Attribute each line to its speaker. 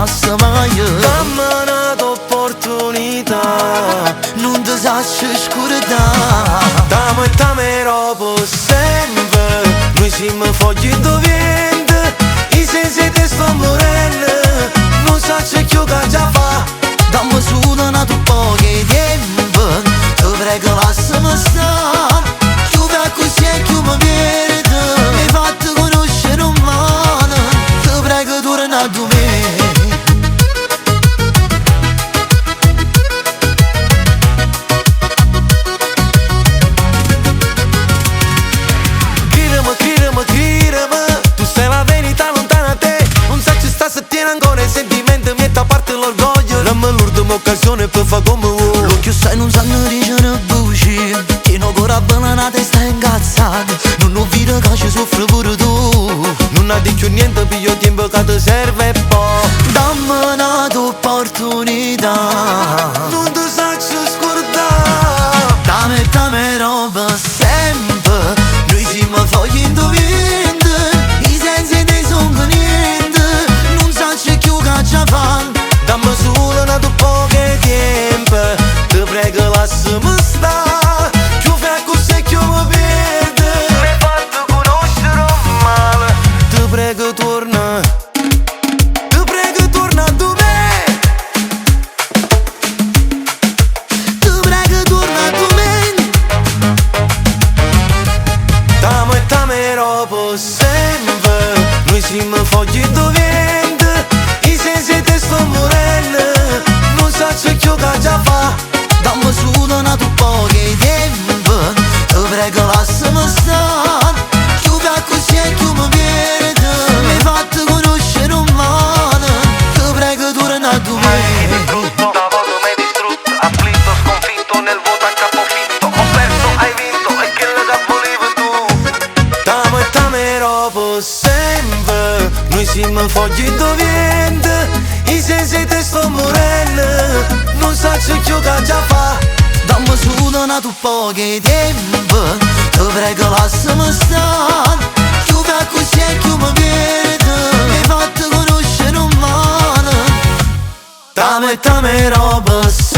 Speaker 1: passa mai.
Speaker 2: Dammi un'opportunità,
Speaker 1: non ti sacci scordà.
Speaker 2: dammi roba sempre. Noi siamo fogli dovente, i sensi te sto morendo, non sacci più che già fa.
Speaker 1: Dammi solo un po' di tempo, ti prego lasciami stare. Chiude così e chiude mi perde, mi hai fatto conoscere un male. Ti prego torna a me.
Speaker 2: Tu sei la verità lontana a te, non sai ci sta se tiene ancora i sentimenti, mette a parte l'orgoglio. Dammi l'ultima occasione per fare come vuoi.
Speaker 1: L'occhio sai non sanno dicere bugie, tieni ancora bene la testa incazzata. Non ho vita che ci soffre pure tu.
Speaker 2: Non ha detto niente, piglio tempo che ti serve e poi
Speaker 1: Dammi un'opportunità,
Speaker 2: non ti sacci scordare.
Speaker 1: dammi roba sempre. Noi siamo fogli in dovente, i sensi dei son che niente. Non sacci più che già fa.
Speaker 2: Dammi solo un po' di tempo, ti prego lasciami stare. Più fai così che mi perde, mi hai fatto conoscere un male. Ti prego torna, ti prego torna a me.
Speaker 1: Ti prego torna a me.
Speaker 2: Dammi roba sempre. Noi siamo fogli dovente, i sensi te sto morendo, non sacci più che già fa.
Speaker 1: Dammi solo un po' di tempo, ti prego lasciami stare. Chiude così e chiude mi perde, mi hai fatto conoscere un male. Ti prego torna a me.
Speaker 2: Da poco mi hai distrutto, afflitto, sconfitto, nel vuoto a capofitto. Ho perso, hai vinto, e che lo che volevi tu. Dammi roba sempre. Noi siamo fogli dovente, i sensi te sto morendo, non sacci più che già fa.
Speaker 1: Dammi solo un po' di tempo, ti prego lasciami stare. Chiude così e chiude mi perde, mi hai fatto conoscere un male.
Speaker 2: Dammi roba sempre.